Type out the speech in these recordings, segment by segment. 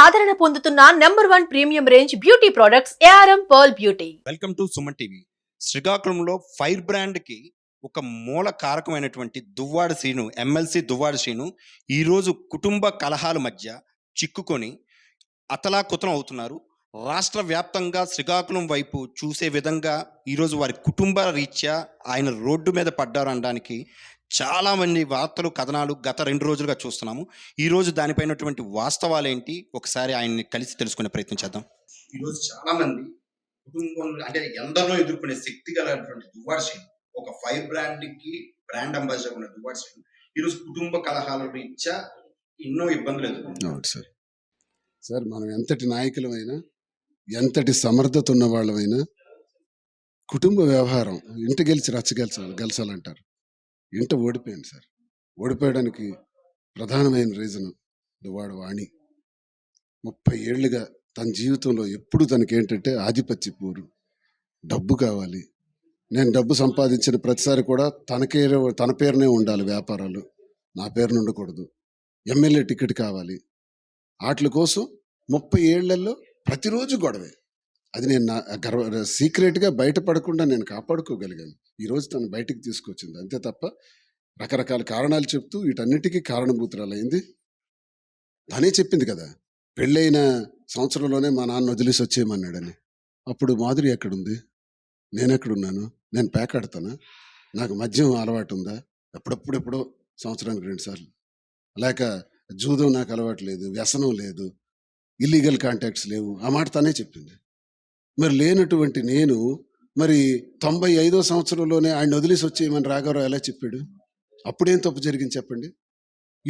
ఆదరణ పొందుతున్న #1 premium range beauty products ARM pearl beauty. Welcome to Suman TV. శ్రీకాకుళంలో fire బ్రాండ్కి ఒక మూల కారకమైనటువంటి దువ్వాడ శ్రీను, ఎమ్మెల్సీ దువ్వాడ శ్రీను ఈరోజు కుటుంబ కలహాల మధ్య చిక్కుకొని అతలాకుతలం అవుతున్నారు. రాష్ట్ర వ్యాప్తంగా శ్రీకాకుళం వైపు చూసే విధంగా ఈరోజు వారి కుటుంబ రీత్యా ఆయన రోడ్డు మీద పడ్డారు అనడానికి చాలామంది వార్తలు, కథనాలు గత 2 రోజులుగా చూస్తున్నాము. ఈరోజు దానిపైనటువంటి వాస్తవాలు ఏంటి, ఒకసారి ఆయన్ని కలిసి తెలుసుకునే ప్రయత్నం చేద్దాం. ఈరోజు చాలామంది కుటుంబంలో అంటే ఎందరినో ఎదుర్కొనే శక్తి గలటువంటి దువ్వాడ శ్రీను, ఒక ఫైర్ బ్రాండ్ అంబాసిడర్ ఉన్న దువ్వాడ శ్రీను ఈరోజు కుటుంబ కలహాల రీత్యా ఎన్నో ఇబ్బందులు ఎదుర్కొన్నారు. సార్ మనం ఎంతటి నాయకులమైనా, ఎంతటి సమర్థత ఉన్న వాళ్ళమైనా కుటుంబ వ్యవహారం ఇంట గెలిచి గెలచాలంటారు. ఇంట ఓడిపోయింది సార్. ఓడిపోయడానికి ప్రధానమైన రీజన్ దువ్వాడ వాణి. 30 ఏళ్ళుగా తన జీవితంలో ఎప్పుడు తనకేంటంటే ఆధిపత్య పోరు, డబ్బు కావాలి. నేను డబ్బు సంపాదించిన ప్రతిసారి కూడా తన పేరునే ఉండాలి వ్యాపారాలు, నా పేరును ఉండకూడదు. ఎమ్మెల్యే టికెట్ కావాలి. వాటి కోసం 30 ఏళ్లలో ప్రతిరోజు గొడవే. అది నేను సీక్రెట్గా బయటపడకుండా నేను కాపాడుకోగలిగాను. ఈరోజు తను బయటికి తీసుకొచ్చింది అంతే తప్ప రకరకాల కారణాలు చెప్తూ వీటన్నిటికీ కారణభూతురాలైంది. తనే చెప్పింది కదా, పెళ్ళైన సంవత్సరంలోనే మా నాన్న వదిలేసి వచ్చేయమన్నాడని. అప్పుడు మాధురి ఎక్కడుంది, నేనెక్కడున్నాను? నేను పేకాడతానా? నాకు మద్యం అలవాటు ఉందా? ఎప్పుడెప్పుడెప్పుడో సంవత్సరానికి 2 సార్లు. లేక జూదం నాకు అలవాటు లేదు, వ్యసనం లేదు, ఇల్లీగల్ కాంటాక్ట్స్ లేవు. ఆ మాట తనే చెప్పింది. మరి లేనటువంటి నేను మరి 95వ సంవత్సరంలోనే ఆయన వదిలేసి వచ్చేయమని రాఘవరావు ఎలా చెప్పాడు? అప్పుడేం తప్పు జరిగింది చెప్పండి?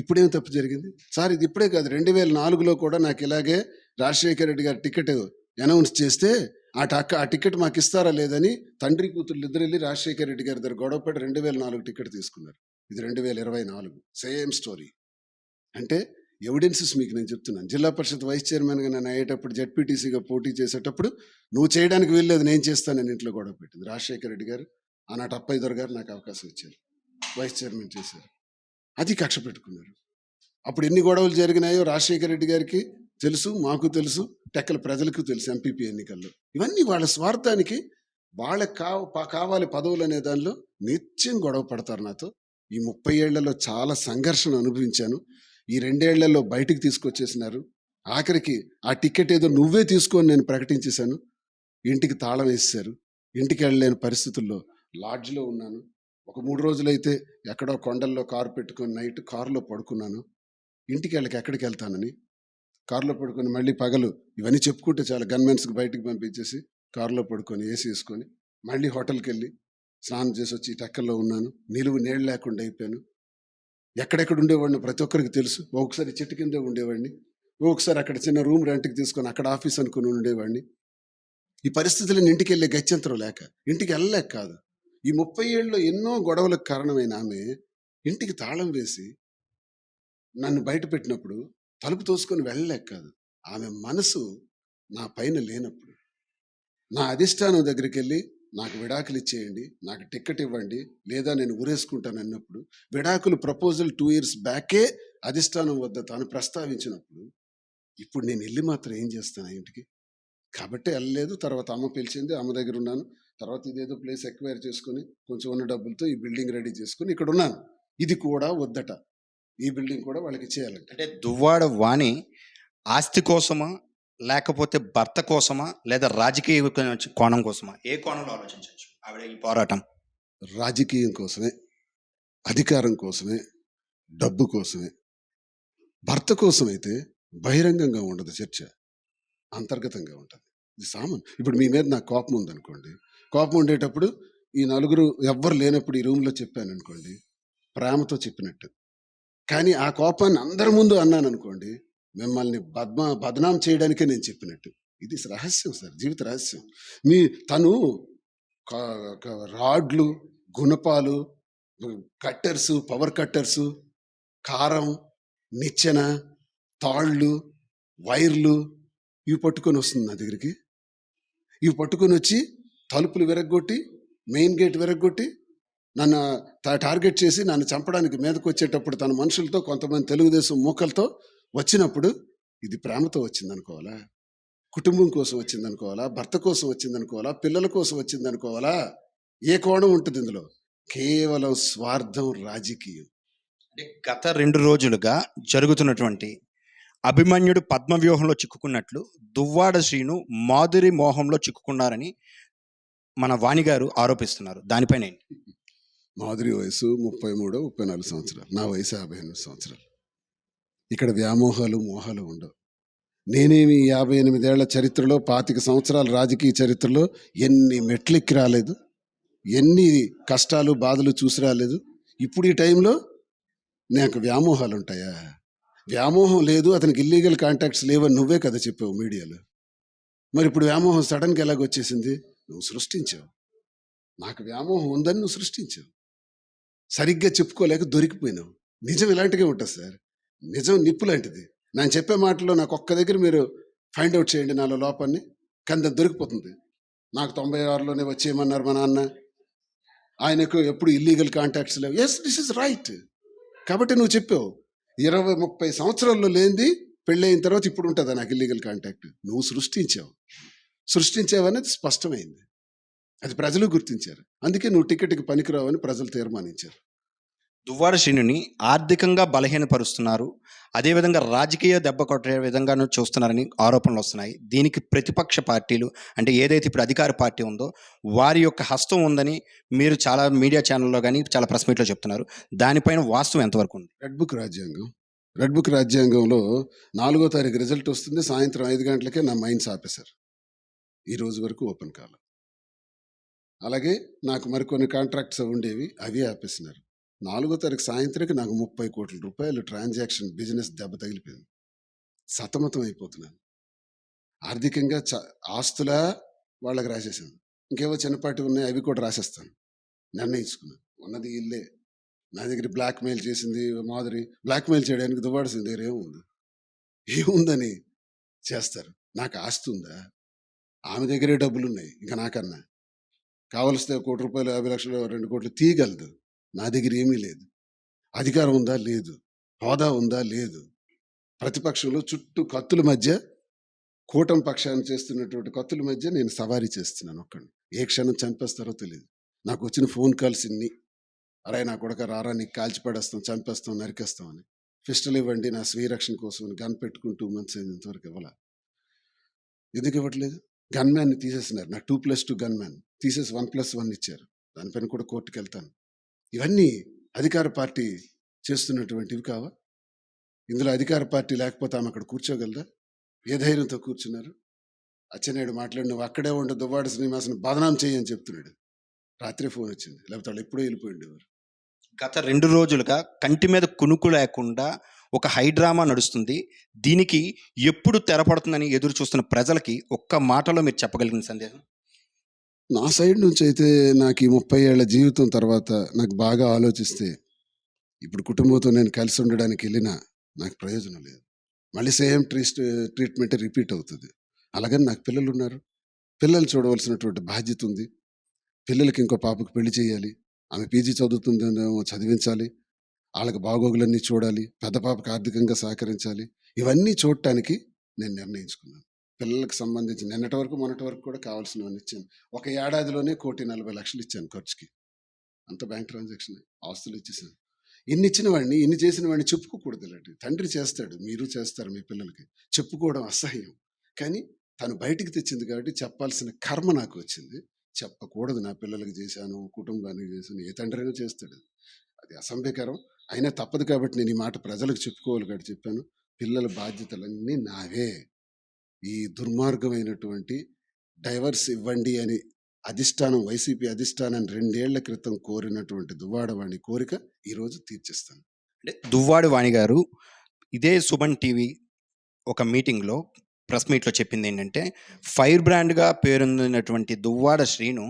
ఇప్పుడేం తప్పు జరిగింది సార్? ఇది ఇప్పుడే కాదు, 2004లో కూడా నాకు ఇలాగే రాజశేఖర రెడ్డి గారి టికెట్ అనౌన్స్ చేస్తే ఆ టికెట్ మాకు ఇస్తారా లేదని తండ్రి కూతురు ఇద్దరు వెళ్ళి రాజశేఖర రెడ్డి గారి దగ్గర గొడవపడి 2004 టికెట్ తీసుకున్నారు. ఇది 2024 సేమ్ స్టోరీ. అంటే ఎవిడెన్సెస్ మీకు నేను చెప్తున్నాను. జిల్లా పరిషత్ వైస్ చైర్మన్గా నేను అయ్యేటప్పుడు, జెడ్పీటీసీగా పోటీ చేసేటప్పుడు నువ్వు చేయడానికి వీల్లేదు, నేను చేస్తానని ఇంట్లో గొడవ పెట్టింది రాజశేఖర రెడ్డి గారు. ఆనాటి అప్పయ్య గారు నాకు అవకాశం ఇచ్చారు, వైస్ చైర్మన్ చేశారు. అది కక్ష పెట్టుకున్నారు. అప్పుడు ఎన్ని గొడవలు జరిగినాయో రాజశేఖర రెడ్డి గారికి తెలుసు, మాకు తెలుసు, టెక్కల ప్రజలకు తెలుసు. ఎంపీపీ ఎన్నికల్లో ఇవన్నీ వాళ్ళ స్వార్థానికి, వాళ్ళకి కావాలి పదవులు అనే దానిలో నిత్యం గొడవ పడతారు నాతో. ఈ 30 ఏళ్లలో చాలా సంఘర్షణ అనుభవించాను. ఈ 2 ఏళ్లలో బయటికి తీసుకొచ్చేసినారు. ఆఖరికి ఆ టికెట్ ఏదో నువ్వే తీసుకొని నేను ప్రకటించేశాను. ఇంటికి తాళం వేసేశారు. ఇంటికి వెళ్ళలేని పరిస్థితుల్లో లాడ్జ్లో ఉన్నాను. ఒక 3 రోజులైతే ఎక్కడో కొండల్లో కారు పెట్టుకొని నైట్ కారులో పడుకున్నాను. ఇంటికి ఎక్కడికి వెళ్తానని కారులో పడుకొని మళ్ళీ పగలు ఇవన్నీ చెప్పుకుంటే చాలా గన్మెన్స్కి బయటికి పంపించేసి కారులో పడుకొని ఏసీ వేసుకొని మళ్ళీ హోటల్కి వెళ్ళి స్నానం చేసి వచ్చి టెక్కల్లో ఉన్నాను. నీళ్ళు లేకుండా అయిపోయాను. ఎక్కడెక్కడ ఉండేవాడిని ప్రతి ఒక్కరికి తెలుసు. ఒకసారి చెట్టు కిందే ఉండేవాడిని, ఒకసారి అక్కడ చిన్న రూమ్ రెంట్కి తీసుకొని అక్కడ ఆఫీస్ అనుకుని ఉండేవాడిని. ఈ పరిస్థితులను ఇంటికి వెళ్ళే గత్యంతరం లేక ఇంటికి వెళ్ళలేక కాదు, ఈ 30 ఏళ్ళలో ఎన్నో గొడవలకు కారణమైన ఆమె ఇంటికి తాళం వేసి నన్ను బయట పెట్టినప్పుడు తలుపు తోసుకొని వెళ్ళలేక కాదు, ఆమె మనసు నా పైన లేనప్పుడు నా అధిష్టానం దగ్గరికి వెళ్ళి నాకు విడాకులు ఇచ్చేయండి, నాకు టికెట్ ఇవ్వండి, లేదా నేను ఊరేసుకుంటాను అన్నప్పుడు, విడాకులు ప్రపోజల్ 2 years బ్యాకే అధిష్టానం వద్ద తాను ప్రస్తావించినప్పుడు, ఇప్పుడు నేను వెళ్ళి మాత్రం ఏం చేస్తాను ఆ ఇంటికి? కాబట్టి వెళ్ళలేదు. తర్వాత అమ్మ పిలిచింది, అమ్మ దగ్గర ఉన్నాను. తర్వాత ఇదేదో ప్లేస్ ఎక్వైర్ చేసుకుని కొంచెం ఉన్న డబ్బులతో ఈ బిల్డింగ్ రెడీ చేసుకుని ఇక్కడ ఉన్నాను. ఇది కూడా వద్దట, ఈ బిల్డింగ్ కూడా వాళ్ళకి ఇచ్చేయాలంట. అంటే దువ్వాడ వాణి ఆస్తి కోసమా, లేకపోతే భర్త కోసమా, లేదా రాజకీయ కోణం కోసమా? ఏ కోణంలో ఆలోచించవచ్చు ఆవిడ ఈ పోరాటం? రాజకీయం కోసమే, అధికారం కోసమే, డబ్బు కోసమే. భర్త కోసమైతే బహిరంగంగా ఉండదు చర్చ, అంతర్గతంగా ఉంటుంది. ఇది సామాన్. ఇప్పుడు మీ మీద నాకు కోపం ఉందనుకోండి, కోపం ఉండేటప్పుడు ఈ నలుగురు ఎవ్వరు లేనప్పుడు ఈ రూమ్లో చెప్పాను అనుకోండి, ప్రేమతో చెప్పినట్టు. కానీ ఆ కోపాన్ని అందరి ముందు అన్నాను అనుకోండి, మిమ్మల్ని బదనాం చేయడానికే నేను చెప్పినట్టు. ఇది రహస్యం సార్, జీవిత రహస్యం. తను రాడ్లు, గుణపాలు, కట్టర్సు, పవర్ కట్టర్సు, కారం, నిచ్చెన, తాళ్ళు, వైర్లు ఇవి పట్టుకొని వస్తుంది నా దగ్గరికి. ఇవి పట్టుకొని వచ్చి తలుపులు విరగ్గొట్టి, మెయిన్ గేట్ విరగ్గొట్టి నన్ను టార్గెట్ చేసి నన్ను చంపడానికి మీదకి వచ్చేటప్పుడు తన మనుషులతో, కొంతమంది తెలుగుదేశం మూకలతో వచ్చినప్పుడు ఇది ప్రేమతో వచ్చిందనుకోవాలా? కుటుంబం కోసం వచ్చిందనుకోవాలా? భర్త కోసం వచ్చిందనుకోవాలా? పిల్లల కోసం వచ్చిందనుకోవాలా? ఏ కోణం ఉంటుంది ఇందులో? కేవలం స్వార్థం, రాజకీయం. అంటే గత 2 రోజులుగా జరుగుతున్నటువంటి అభిమన్యుడు పద్మవ్యూహంలో చిక్కుకున్నట్లు దువ్వాడ శ్రీను మాధురి మోహంలో చిక్కుకున్నారని మన వాణి గారు ఆరోపిస్తున్నారు. దానిపైన ఏంటి? మాధురి వయసు 33, 34 సంవత్సరాలు. నా వయసు 58 సంవత్సరాలు. ఇక్కడ వ్యామోహాలు, మోహాలు ఉండవు. నేనేమి 58 ఏళ్ల చరిత్రలో 25 సంవత్సరాల రాజకీయ చరిత్రలో ఎన్ని మెట్లెక్కి రాలేదు, ఎన్ని కష్టాలు బాధలు చూసి రాలేదు. ఇప్పుడు ఈ టైంలో నాకు వ్యామోహాలు ఉంటాయా? వ్యామోహం లేదు, అతనికి ఇల్లీగల్ కాంటాక్ట్స్ లేవని నువ్వే కదా చెప్పావు మీడియాలో. మరి ఇప్పుడు వ్యామోహం సడన్గా ఎలాగొచ్చేసింది? నువ్వు సృష్టించావు. నాకు వ్యామోహం ఉందని నువ్వు సృష్టించావు. సరిగ్గా చెప్పుకోలేక దొరికిపోయినావు. నిజం ఇలాంటిగా ఉంటుంది సార్. నిజం నిప్పు లాంటిది. నేను చెప్పే మాటలో నాకు ఒక్క దగ్గర మీరు ఫైండ్ అవుట్ చేయండి నాలో లోపాన్ని, కానీ అది దొరికిపోతుంది. నాకు 96లోనే వచ్చేయమన్నారు మా నాన్న. ఆయనకు ఎప్పుడు ఇల్లీగల్ కాంటాక్ట్స్ లేవు. Yes, this is right. కాబట్టి నువ్వు చెప్పావు 20-30 సంవత్సరాల్లో లేనిది పెళ్ళైన తర్వాత ఇప్పుడు ఉంటుందా నాకు ఇల్లీగల్ కాంటాక్ట్? నువ్వు సృష్టించావనేది స్పష్టమైంది. అది ప్రజలు గుర్తించారు. అందుకే నువ్వు టికెట్కి పనికిరావని ప్రజలు తీర్మానించారు. దువ్వాడ శ్రీనుని ఆర్థికంగా బలహీనపరుస్తున్నారు, అదేవిధంగా రాజకీయ దెబ్బ కొట్టే విధంగాను చూస్తున్నారని ఆరోపణలు వస్తున్నాయి. దీనికి ప్రతిపక్ష పార్టీలు, అంటే ఏదైతే ఇప్పుడు అధికార పార్టీ ఉందో వారి యొక్క హస్తం ఉందని మీరు చాలా మీడియా ఛానల్లో కానీ చాలా ప్రెస్ మీట్లో చెప్తున్నారు. దానిపైన వాస్తవం ఎంతవరకు ఉంది? రెడ్ బుక్ రాజ్యాంగంలో 4వ తారీఖు రిజల్ట్ వస్తుంది. సాయంత్రం 5 గంటలకే నా మైన్స్ ఆపేశారు. ఈ రోజు వరకు ఓపెన్ కాలం. అలాగే నాకు మరికొన్ని కాంట్రాక్ట్స్ ఉండేవి, అవి ఆపేసినారు. 4వ తారీఖు సాయంత్రానికి నాకు 30 కోట్ల రూపాయలు ట్రాన్సాక్షన్ బిజినెస్ దెబ్బ తగిలిపోయింది. సతమతం అయిపోతున్నాను. ఆర్థికంగా ఆస్తులా వాళ్ళకి రాసేసాను. ఇంకేవో చిన్నపాటి ఉన్నాయి, అవి కూడా రాసేస్తాను నిర్ణయించుకున్నాను. ఉన్నది ఇల్లే. నా దగ్గర బ్లాక్మెయిల్ చేసింది మాధురి. బ్లాక్మెయిల్ చేయడానికి దువ్వాడసిన దగ్గర ఏముందని చేస్తారు. నాకు ఆస్తి ఉందా? ఆమె దగ్గరే డబ్బులు ఉన్నాయి. ఇంకా నాకన్నా కావలిస్తే 1 కోటి రూపాయలు, 50 లక్షలు, 2 కోట్లు తీయగలదు. నా దగ్గర ఏమీ లేదు. అధికారం ఉందా? లేదు. హోదా ఉందా? లేదు. ప్రతిపక్షంలో చుట్టూ కత్తుల మధ్య, కూటమి పక్షాన్ని చేస్తున్నటువంటి కత్తుల మధ్య నేను సవారీ చేస్తున్నాను ఒక్కడిని. ఏ క్షణం చంపేస్తారో తెలియదు. నాకు వచ్చిన ఫోన్ కాల్స్ ఇన్ని. అరే నా కొడుక రారా, నీకు కాల్చిపడేస్తాం, చంపేస్తాం, నరికేస్తాం అని. పిస్టల్ ఇవ్వండి నా స్వీయ రక్షణ కోసం గన్ పెట్టుకుని 2 months అయింది, ఇంతవరకు ఇవ్వాల. ఎందుకు ఇవ్వట్లేదు? గన్ మ్యాన్ని తీసేసినారు. నాకు 2+2 గన్ మ్యాన్ తీసేసి 1+1 ఇచ్చారు. దానిపైన కూడా కోర్టుకు వెళ్తాను. ఇవన్నీ అధికార పార్టీ చేస్తున్నటువంటివి కావా? ఇందులో అధికార పార్టీ లేకపోతే ఆమె అక్కడ కూర్చోగలదా? ఏ ధైర్యంతో కూర్చున్నారు? అచ్చెన్నాయుడు మాట్లాడి నువ్వు అక్కడే ఉండే దువ్వాడ శ్రీనివాసను బదనాం చేయని చెప్తున్నాడు. రాత్రి ఫోన్ వచ్చింది, లేకపోతే వాళ్ళు ఎప్పుడో వెళ్ళిపోయిండేవారు. గత 2 రోజులుగా కంటి మీద కునుకు లేకుండా ఒక హైడ్రామా నడుస్తుంది. దీనికి ఎప్పుడు తెరపడుతుందని ఎదురు చూస్తున్న ప్రజలకి ఒక్క మాటలో మీరు చెప్పగలిగిన సందేహం? నా సైడ్ నుంచి అయితే నాకు ఈ 30 ఏళ్ల జీవితం తర్వాత నాకు బాగా ఆలోచిస్తే, ఇప్పుడు కుటుంబంతో నేను కలిసి ఉండడానికి వెళ్ళినా నాకు ప్రయోజనం లేదు. మళ్ళీ సేమ్ ట్రీట్మెంట్ రిపీట్ అవుతుంది. అలాగని నాకు పిల్లలు ఉన్నారు. పిల్లలు చూడవలసినటువంటి బాధ్యత ఉంది. పిల్లలకి ఇంకో పాపకు పెళ్లి చేయాలి. ఆమె పీజీ చదువుతుందేమో చదివించాలి. వాళ్ళకి బాగోగులన్నీ చూడాలి. పెద్ద పాపకు ఆర్థికంగా సహకరించాలి. ఇవన్నీ చూడటానికి నేను నిర్ణయించుకున్నాను. పిల్లలకు సంబంధించి మొన్నటి వరకు కూడా కావాల్సినవన్నీ ఇచ్చాను. ఒక ఏడాదిలోనే 1,40,00,000 ఇచ్చాను ఖర్చుకి. అంత బ్యాంక్ ట్రాన్సాక్షన్, ఆస్తులు ఇచ్చేసాను. ఇన్ని ఇచ్చిన వాడిని, ఇన్ని చేసిన వాడిని చెప్పుకోకూడదు. ఇలాంటివి తండ్రి చేస్తాడు, మీరు చేస్తారు మీ పిల్లలకి. చెప్పుకోవడం అసహ్యం. కానీ తను బయటికి తెచ్చింది కాబట్టి చెప్పాల్సిన కర్మ నాకు వచ్చింది. చెప్పకూడదు నా పిల్లలకి చేశాను, కుటుంబానికి చేశాను. ఏ తండ్రైనా చేస్తాడు, అది అసంభ్యకరం. అయినా తప్పదు కాబట్టి నేను ఈ మాట ప్రజలకు చెప్పుకోవాలి కాబట్టి చెప్పాను. పిల్లల బాధ్యతలన్నీ నావే. ఈ దుర్మార్గమైనటువంటి డైవర్స్ ఇవ్వండి అని అధిష్టానం, వైసీపీ అధిష్టానం 2 ఏళ్ల క్రితం కోరినటువంటి దువ్వాడవాణి కోరిక ఈరోజు తీర్చేస్తాను. అంటే దువ్వాడ వాణి గారు ఇదే సుమన్ టీవీ ఒక మీటింగ్లో, ప్రెస్ మీట్లో చెప్పింది ఏంటంటే, ఫైర్ బ్రాండ్గా పేరొందినటువంటి దువ్వాడ శ్రీను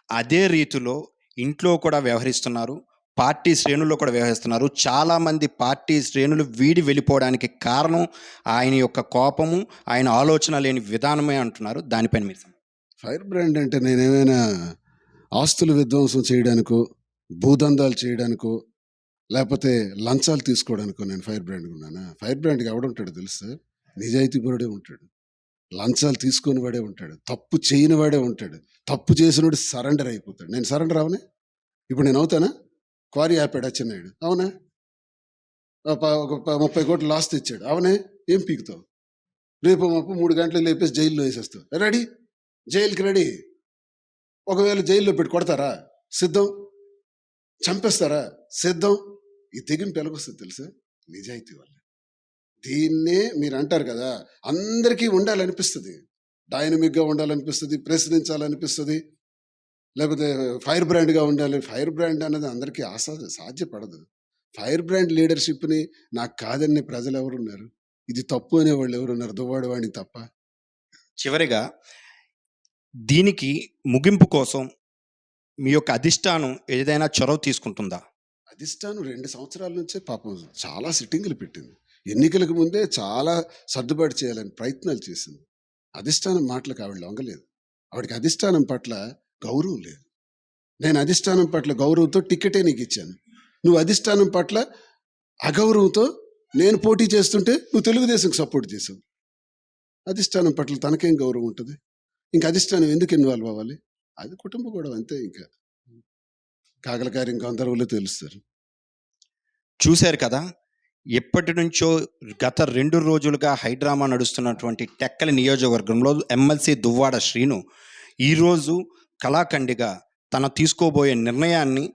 అదే రీతిలో ఇంట్లో కూడా వ్యవహరిస్తున్నారు, పార్టీ శ్రేణుల్లో కూడా వ్యవహరిస్తున్నారు. చాలామంది పార్టీ శ్రేణులు వీడి వెళ్ళిపోవడానికి కారణం ఆయన యొక్క కోపము, ఆయన ఆలోచన లేని విధానమే అంటున్నారు. దానిపైన మీరు ఫైర్ బ్రాండ్ అంటే నేనేమైనా ఆస్తులు విధ్వంసం చేయడానికో, భూదందాలు చేయడానికో, లేకపోతే లంచాలు తీసుకోవడానికో నేను ఫైర్ బ్రాండ్గా ఉన్నానా? ఫైర్ బ్రాండ్కి ఎవడుంటాడో తెలుసా? నిజాయితీపరుడే ఉంటాడు, లంచాలు తీసుకొని వాడే ఉంటాడు, తప్పు చేయని వాడే ఉంటాడు. తప్పు చేసినోడు సరెండర్ అయిపోతాడు. నేను సరెండర్ అవనే? ఇప్పుడు నేను అవుతానా? క్వారీ ఆపాడు అచ్చెన్నాయుడు, అవునా? ఒక 30 కోట్లు లాస్ తెచ్చాడు, అవునే? ఏం పీకుతావు? రేపు మాపు 3 గంటలు లేపేసి జైల్లో వేసేస్తావు. రెడీ, జైలుకి రెడీ. ఒకవేళ జైల్లో పెట్టి కొడతారా? సిద్ధం. చంపేస్తారా? సిద్ధం. ఈ తెగింపు ఎలాగొస్తుంది తెలుసా? నిజాయితీ వల్ల. దీన్నే మీరు అంటారు కదా, అందరికీ ఉండాలనిపిస్తుంది, డైనమిక్గా ఉండాలనిపిస్తుంది, ప్రశ్నించాలనిపిస్తుంది, లేకపోతే ఫైర్ బ్రాండ్గా ఉండాలి. ఫైర్ బ్రాండ్ అనేది అందరికీ సాధ్యపడదు. ఫైర్ బ్రాండ్ లీడర్షిప్ని నాకు కాదనే ప్రజలు ఎవరున్నారు? ఇది తప్పు అనేవాళ్ళు ఎవరున్నారు? దువ్వాడు వాడిని తప్ప. చివరిగా దీనికి ముగింపు కోసం మీ యొక్క అధిష్టానం ఏదైనా చొరవ తీసుకుంటుందా? అధిష్టానం 2 సంవత్సరాల నుంచే పాపం చాలా సిట్టింగులు పెట్టింది. ఎన్నికలకు ముందే చాలా సర్దుబాటు చేయాలని ప్రయత్నాలు చేసింది. అధిష్టానం మాటలకు ఆవిడ లొంగలేదు. ఆవిడకి అధిష్టానం పట్ల గౌరవం లేదు. నేను అధిష్టానం పట్ల గౌరవంతో టికెటే నీకు ఇచ్చాను, నువ్వు అధిష్టానం పట్ల అగౌరవంతో నేను పోటీ చేస్తుంటే నువ్వు తెలుగుదేశంకి సపోర్ట్ చేసావు. అధిష్టానం పట్ల తనకేం గౌరవం ఉంటుంది? ఇంకా అధిష్టానం ఎందుకు ఇన్వాల్వ్ అవ్వాలి? అది కుటుంబ గొడవ అంతే. ఇంకా కాకలకారి ఇంకా అందరూ తెలుస్తారు. చూశారు కదా, ఎప్పటి నుంచో గత 2 రోజులుగా హైడ్రామా నడుస్తున్నటువంటి టెక్కలి నియోజకవర్గంలో ఎమ్మెల్సీ దువ్వాడ శ్రీను ఈరోజు కళాఖండిగా తన తీసుకోబోయే నిర్ణయాన్ని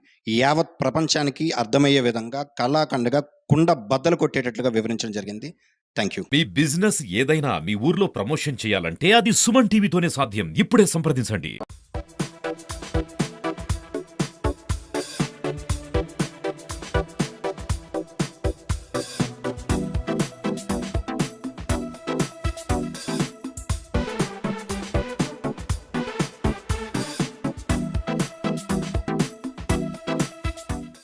యావత్ ప్రపంచానికి అర్థమయ్యే విధంగా కళాఖండిగా కుండ బద్దలు కొట్టేటట్లుగా వివరించడం జరిగింది. Thank you. మీ బిజినెస్ ఏదైనా మీ ఊర్లో ప్రమోషన్ చేయాలంటే అది సుమన్ టీవీతోనే సాధ్యం. ఇప్పుడే సంప్రదించండి.